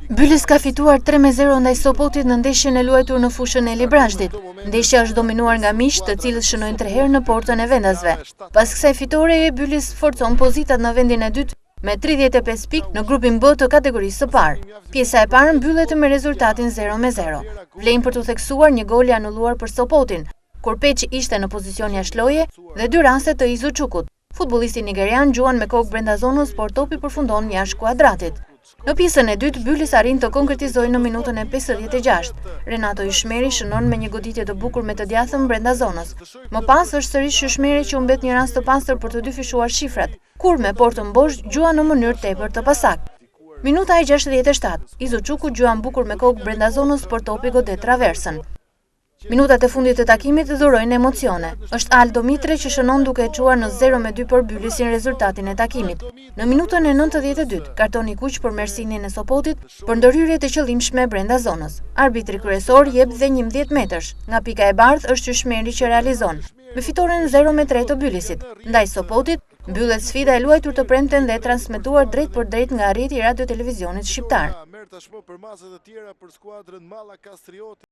Bylis ka fituar 3-0 ndaj Sopotit në ndeshjen e luajtur në fushën e Librashtit. Ndeshja është dominuar nga miqtë, të cilët shënojnë 3 herë në portën e vendasve. Pas kësaj fitoreje, Bylis forcon pozitat në vendin e dytë me 35 pikë në grupin B të kategorisë së parë. Pjesa e parë mbyllet me rezultatin 0-0. Vlen për të theksuar një gol i anulluar për Sopotin, kur Peçi ishte në pozicion jashtëloje dhe 2 raste të Izuçukut. Futbollisti nigerian gjuan me kokë brenda zonës, por topi përfundon jashtë kuadratit. Në pjesën e dytë, Bylis arrin të konkretizojë në minutën e 56. Renato Yshmeri shënon me një goditje të bukur me të djathtë brenda zonës. Më pas është sërish Yshmeri që humbet një rast të pastër për të dyfishuar shifrat, kur me portën bosh gjua në mënyrë tepër të pasakt. Minuta e 67, Izuçuku gjuan bukur me kokë brenda zonës, por topi godet traversën. Minutat e fundit të takimit dhurojnë emocione. Është Aldo Mitre që shënon duke e quar në 0-2 për Bylisin rezultatin e takimit. Në minutën e 92, kartoni kuq për Mersinin e Sopotit për ndërhyrje të qëllimshme brenda zonës. Arbitri kryesor jep dhe 11 metësh. Nga pika e bardhë është Yshmeri që realizon. Me fitoren 0-3 të Bylisit, ndaj Sopotit, mbyllet sfida e luajtur të premten dhe transmetuar drejt për drejt nga rrjeti i radio televizionit shqiptar.